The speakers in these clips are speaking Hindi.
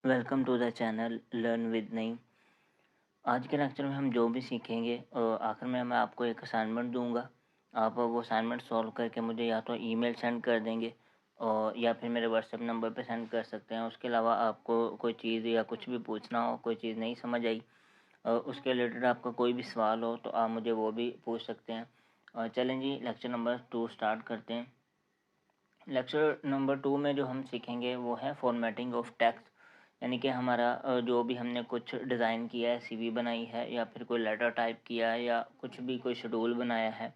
Welcome to the channel learn with Naeem. आज के लेक्चर में हम जो भी सीखेंगे आखिर में मैं आपको एक असाइनमेंट दूंगा। आप वो असाइनमेंट सॉल्व करके मुझे या तो ईमेल सेंड कर देंगे और या फिर मेरे व्हाट्सएप नंबर पे सेंड कर सकते हैं। उसके अलावा आपको कोई चीज़ या कुछ भी पूछना हो, कोई चीज़ नहीं समझ आई उसके रिलेटेड आपका कोई भी सवाल हो तो आप मुझे वो भी पूछ सकते हैं। चलें जी, लेक्चर नंबर 2 स्टार्ट करते हैं। लेक्चर नंबर 2 में जो हम सीखेंगे वो है फॉर्मेटिंग ऑफ टेक्स्ट, यानी कि हमारा जो भी हमने कुछ डिज़ाइन किया है, सीवी बनाई है या फिर कोई लेटर टाइप किया है या कुछ भी कोई शेड्यूल बनाया है,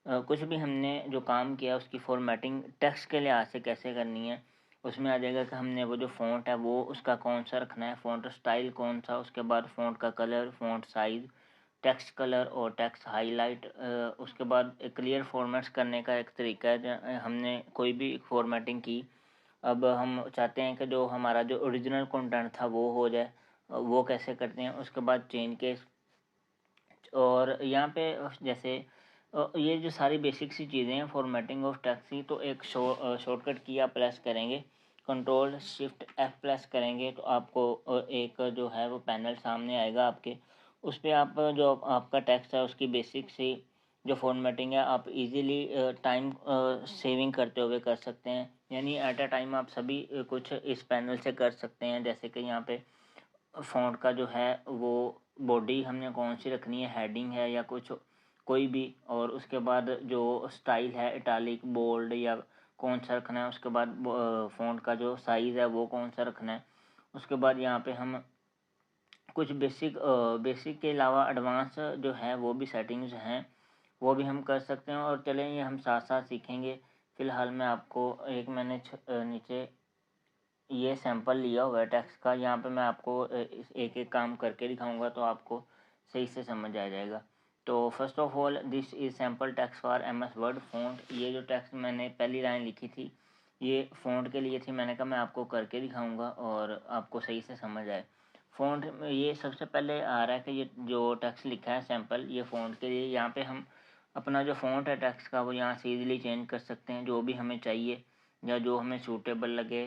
कुछ भी हमने जो काम किया उसकी फॉर्मेटिंग टेक्स्ट के लिहाज से कैसे करनी है। उसमें आ जाएगा कि हमने वो जो फ़ॉन्ट है वो उसका कौन सा रखना है, फ़ॉन्ट स्टाइल कौन सा, उसके बाद फ़ॉन्ट का colour, font size, text colour और टेक्स्ट हाईलाइट। उसके बाद क्लियर फॉर्मेट्स करने का एक तरीका है। हमने कोई भी फॉर्मेटिंग की, अब हम चाहते हैं कि जो हमारा जो ओरिजिनल कंटेंट था वो हो जाए, वो कैसे करते हैं। उसके बाद चेंज केस और यहाँ पे जैसे ये जो सारी बेसिक सी चीज़ें हैं फॉर्मेटिंग ऑफ टेक्स्ट की, तो एक शॉर्टकट की आप प्रेस करेंगे, कंट्रोल शिफ्ट एफ प्रेस करेंगे तो आपको एक जो है वो पैनल सामने आएगा आपके। उस पर आप जो आपका टेक्स्ट है उसकी बेसिक सी जो फॉर्मेटिंग है आप इजीली टाइम सेविंग करते हुए कर सकते हैं, यानी एट अ टाइम आप सभी कुछ इस पैनल से कर सकते हैं। जैसे कि यहाँ पे फ़ॉन्ट का जो है वो बॉडी हमने कौन सी रखनी है, हेडिंग है या कुछ कोई भी, और उसके बाद जो स्टाइल है इटालिक, बोल्ड या कौन सा रखना है। उसके बाद फ़ॉन्ट का जो साइज़ है वो कौन सा रखना है। उसके बाद यहाँ पे हम कुछ बेसिक के अलावा एडवांस जो है वो भी सेटिंग्स हैं, वो भी हम कर सकते हैं। और चलें ये हम साथ साथ सीखेंगे। फ़िलहाल मैं आपको एक मैंने नीचे ये सैंपल लिया हुआ है टेक्स्ट का, यहाँ पे मैं आपको एक एक काम करके दिखाऊंगा तो आपको सही से समझ आ जाएगा। तो first of all this is sample text for MS Word font. ये जो टेक्स्ट मैंने पहली लाइन लिखी थी ये फ़ॉन्ट के लिए थी। मैंने कहा मैं आपको करके दिखाऊंगा और आपको सही से समझ आए। फ़ॉन्ट में ये सबसे पहले आ रहा है कि ये जो टेक्स्ट लिखा है सैंपल, ये फ़ॉन्ट के लिए। यहाँ पे हम अपना जो फ़ॉन्ट है टेक्स्ट का वो यहाँ से ईजिली चेंज कर सकते हैं, जो भी हमें चाहिए या जो हमें सूटेबल लगे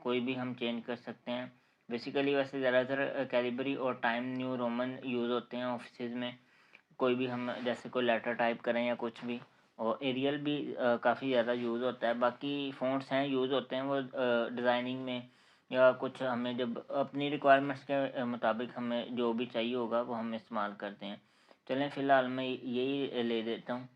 कोई भी हम चेंज कर सकते हैं। बेसिकली वैसे ज़्यादातर कैलिबरी और टाइम न्यू रोमन यूज़ होते हैं ऑफिस में। कोई भी हम जैसे कोई लेटर टाइप करें या कुछ भी, और एरियल भी काफ़ी ज़्यादा यूज़ होता है। बाकी फ़ॉन्ट्स हैं यूज़ होते हैं वो डिज़ाइनिंग में या कुछ हमें जब अपनी रिक्वायरमेंट्स के मुताबिक हमें जो भी चाहिए होगा वो हम इस्तेमाल करते हैं। चलें फ़िलहाल मैं यही ले देता हूँ।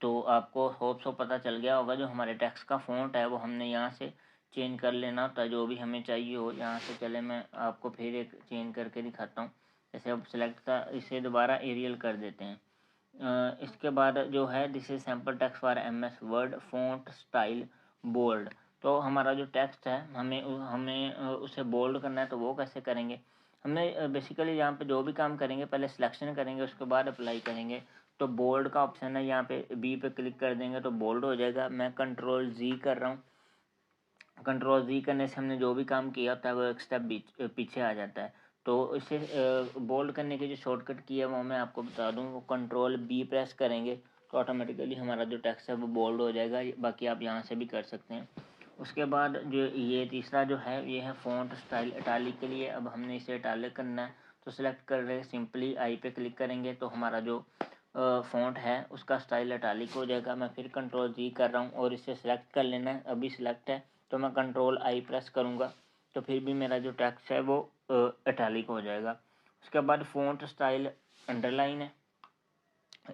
तो आपको होप सो पता चल गया होगा जो हमारे टेक्स्ट का फ़ॉन्ट है वो हमने यहाँ से चेंज कर लेना होता है जो भी हमें चाहिए हो यहाँ से। चले मैं आपको फिर एक चेंज करके दिखाता हूँ। जैसे अब सेलेक्ट का इसे दोबारा एरियल कर देते हैं। इसके बाद जो है this is sample text for MS Word font style bold. तो हमारा जो टेक्स्ट है हमें हमें उसे बोल्ड करना है, तो वो कैसे करेंगे। हमें बेसिकली यहाँ पे जो भी काम करेंगे पहले सिलेक्शन करेंगे उसके बाद अप्लाई करेंगे। तो बोल्ड का ऑप्शन है, यहाँ पे बी पे क्लिक कर देंगे तो बोल्ड हो जाएगा। मैं कंट्रोल जी कर रहा हूँ। कंट्रोल जी करने से हमने जो भी काम किया होता है वो एक स्टेप पीछे आ जाता है। तो इसे बोल्ड करने की जो शॉर्टकट की है वो मैं आपको बता दूँ, वो कंट्रोल बी प्रेस करेंगे तो ऑटोमेटिकली हमारा जो टेक्स्ट है वो बोल्ड हो जाएगा। बाकी आप यहाँ से भी कर सकते हैं। उसके बाद जो ये तीसरा जो है ये है फ़ॉन्ट स्टाइल इटालिक के लिए। अब हमने इसे इटालिक करना है तो सिलेक्ट कर रहे सिंपली आई पे क्लिक करेंगे तो हमारा जो फ़ॉन्ट है उसका स्टाइल इटालिक हो जाएगा। मैं फिर कंट्रोल जी कर रहा हूँ और इसे सिलेक्ट कर लेना है। अभी सिलेक्ट है तो मैं कंट्रोल आई प्रेस करूँगा तो फिर भी मेरा जो टेक्स्ट है वो इटालिक हो जाएगा। उसके बाद फ़ॉन्ट स्टाइल अंडरलाइन है,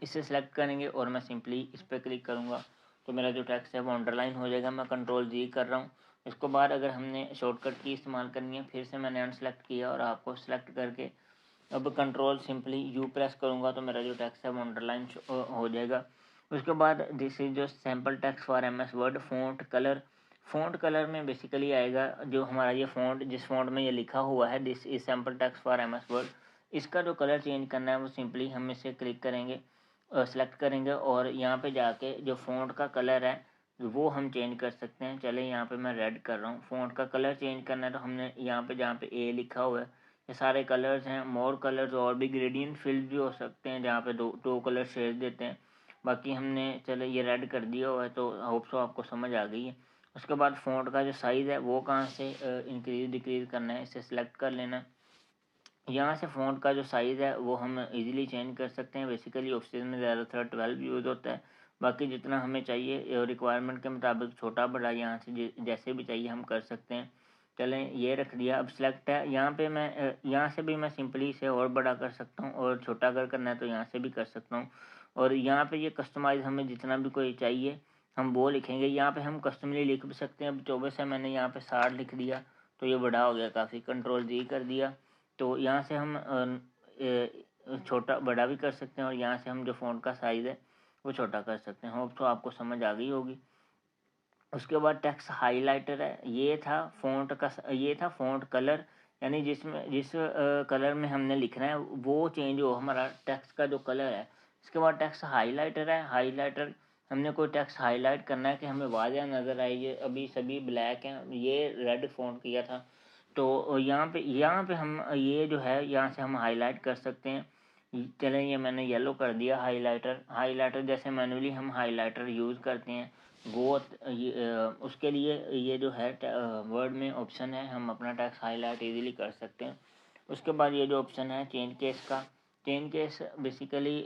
इसे सेलेक्ट करेंगे और मैं सिंपली इस पर क्लिक करूँगा तो मेरा जो टेक्स्ट है वो अंडरलाइन हो जाएगा। मैं कंट्रोल जी कर रहा हूँ। इसको बाद अगर हमने शॉर्टकट की इस्तेमाल करनी है फिर से मैंने अनसेलेक्ट किया और आपको सेलेक्ट करके अब कंट्रोल सिंपली यू प्रेस करूँगा तो मेरा जो टेक्स्ट है वो अंडरलाइन हो जाएगा। उसके बाद दिस इज जो sample text for MS Word font colour. Font colour में बेसिकली आएगा जो हमारा ये फ़ॉन्ट जिस फ़ॉन्ट में ये लिखा हुआ है this is sample text for MS word, इसका जो कलर चेंज करना है वो सिंपली हम इसे क्लिक करेंगे, सेलेक्ट करेंगे और यहाँ पे जाके जो फ़ॉन्ट का कलर है वो हम चेंज कर सकते हैं। चले यहाँ पे मैं रेड कर रहा हूँ। फ़ॉन्ट का कलर चेंज करना है तो हमने यहाँ पे जहाँ पे ए लिखा हुआ है ये सारे कलर्स हैं। मोर कलर्स और भी ग्रेडियंट फील्ड भी हो सकते हैं जहाँ पे दो कलर शेड देते हैं। बाकी हमने चले ये रेड कर दिया हुआ है तो होप सो आपको समझ आ गई है। उसके बाद फ़ॉन्ट का जो साइज़ है वो कहाँ से इंक्रीज़ डिक्रीज़ करना है, इसे सिलेक्ट कर लेना है। यहाँ से फ़ॉन्ट का जो साइज़ है वो हम इजीली चेंज कर सकते हैं। बेसिकली ऑफिस में ज़्यादातर 12 यूज़ होता है, बाकी जितना हमें चाहिए रिक्वायरमेंट के मुताबिक छोटा बड़ा यहाँ से जैसे भी चाहिए हम कर सकते हैं। चलें, ये रख दिया। अब सिलेक्ट है, यहाँ पे मैं यहाँ से भी मैं सिंपली इसे और बड़ा कर सकता हूँ, और छोटा अगर करना है तो यहाँ से भी कर सकता हूँ। और यहाँ पे ये कस्टमाइज़ हमें जितना भी कोई चाहिए हम वो लिखेंगे। यहाँ पे हम कस्टमली लिख भी सकते हैं। अब 24 है, मैंने यहाँ पे 60 लिख दिया तो ये बड़ा हो गया काफ़ी। कंट्रोल जी कर दिया तो यहाँ से हम छोटा बड़ा भी कर सकते हैं, और यहाँ से हम जो फ़ॉन्ट का साइज़ है वो छोटा कर सकते हैं। होप तो आपको समझ आ गई होगी। उसके बाद टेक्स्ट हाइलाइटर है, ये था फ़ॉन्ट कलर, यानी जिस कलर में हमने लिखना है वो चेंज हो हमारा टेक्स्ट का जो कलर है। इसके बाद टेक्स्ट हाइलाइटर है, हाइलाइटर हमने कोई टेक्स्ट हाईलाइट करना है कि हमें वाज़ह नज़र आए। ये अभी सभी ब्लैक हैं, ये रेड फ़ॉन्ट किया था, तो यहाँ पे हम ये जो है यहाँ से हम हाईलाइट कर सकते हैं। चलें, ये मैंने येलो कर दिया हाईलाइटर जैसे मैनुअली हम हाईलाइटर यूज़ करते हैं वो उसके लिए ये जो है वर्ड में ऑप्शन है, हम अपना टेक्स्ट हाईलाइट इजीली कर सकते हैं। उसके बाद ये जो ऑप्शन है चेंज केस का, change case basically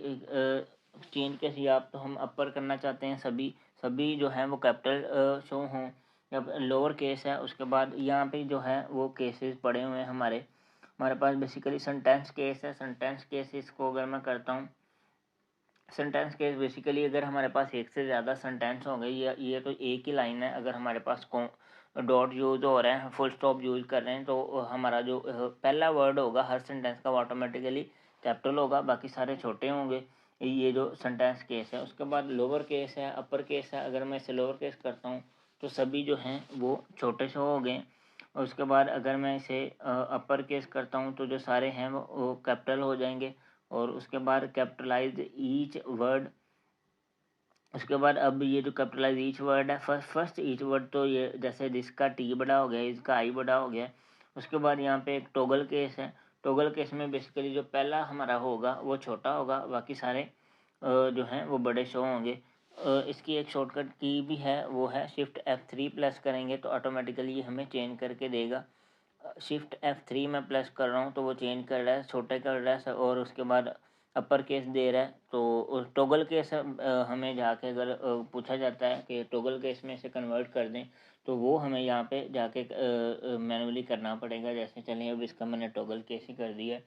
change case या तो हम अपर करना चाहते हैं, सभी जो है वो कैपिटल शो हों, जब लोअर केस है उसके बाद यहाँ पे जो है वो केसेस पड़े हुए हैं हमारे पास। बेसिकली सेंटेंस केस है, सेंटेंस केस इसको अगर मैं करता हूँ, सेंटेंस केस बेसिकली अगर हमारे पास एक से ज़्यादा सेंटेंस हो गए, ये तो एक ही लाइन है, अगर हमारे पास डॉट यूज़ हो रहे हैं, फुल स्टॉप यूज़ कर रहे हैं, तो हमारा जो पहला वर्ड होगा हर सेंटेंस का वो ऑटोमेटिकली कैपिटल होगा, बाकी सारे छोटे होंगे। ये जो सेंटेंस केस है। उसके बाद लोअर केस है, अपर केस है, अगर मैं इसे लोअर केस करता हूँ तो सभी जो हैं वो छोटे से हो गए। और उसके बाद अगर मैं इसे अपर केस करता हूँ तो जो सारे हैं वो कैपिटल हो जाएंगे। और उसके बाद कैपिटलाइज ईच वर्ड, उसके बाद अब ये जो कैपिटलाइज ईच वर्ड है, फर्स्ट ईच वर्ड, तो ये जैसे जिसका टी बड़ा हो गया, इसका आई बड़ा हो गया। उसके बाद यहाँ पे एक टॉगल केस है, टॉगल केस में बेसिकली जो पहला हमारा होगा वो छोटा होगा, बाकी सारे जो हैं वो बड़े शो होंगे। इसकी एक शॉर्टकट की भी है, वो है शिफ्ट F3 प्लस करेंगे तो ऑटोमेटिकली ये हमें चेंज करके देगा। शिफ्ट F3 में प्लस कर रहा हूँ तो वो चेंज कर रहा है, छोटे कर रहा है, और उसके बाद अपर केस दे रहा है। तो टॉगल केस हमें जाके अगर पूछा जाता है कि टॉगल केस में से कन्वर्ट कर दें तो वो हमें यहाँ पे जाके मैनुअली करना पड़ेगा। जैसे चलिए अब इसका मैंने टॉगल केस ही कर दिया।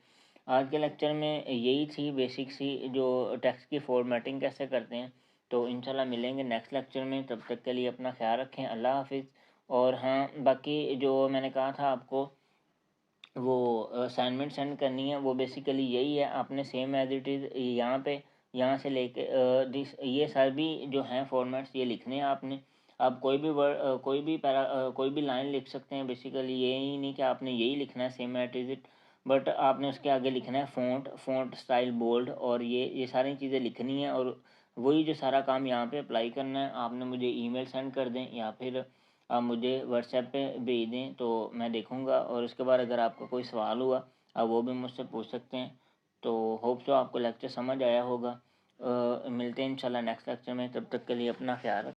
आज के लेक्चर में यही थी बेसिक सी जो टेक्स्ट की फॉर्मेटिंग कैसे करते हैं। तो इंशाल्लाह मिलेंगे नेक्स्ट लेक्चर में, तब तक के लिए अपना ख्याल रखें। अल्लाह हाफिज़। और हाँ, बाकी जो मैंने कहा था आपको वो असाइनमेंट सेंड करनी है, वो बेसिकली यही है, आपने सेम एज इट इज़ यहाँ से लेके ये सभी जो हैं फॉर्मेट्स ये लिखने हैं आपने। आप कोई भी वर्ड कोई भी लाइन लिख सकते हैं। बेसिकली ये ही नहीं कि आपने यही लिखना है सेम एज इट, बट आपने उसके आगे लिखना है फ़ॉन्ट स्टाइल बोल्ड, और ये सारी चीज़ें लिखनी है, और वही जो सारा काम यहाँ पे अप्लाई करना है। आपने मुझे ईमेल सेंड कर दें या फिर आप मुझे व्हाट्सएप पे भेज दें तो मैं देखूँगा। और उसके बाद अगर आपका कोई सवाल हुआ आप वो भी मुझसे पूछ सकते हैं। तो होप सो आपको लेक्चर समझ आया होगा। मिलते हैं इंशाल्लाह नेक्स्ट लेक्चर में, तब तक के लिए अपना ख्याल रखें।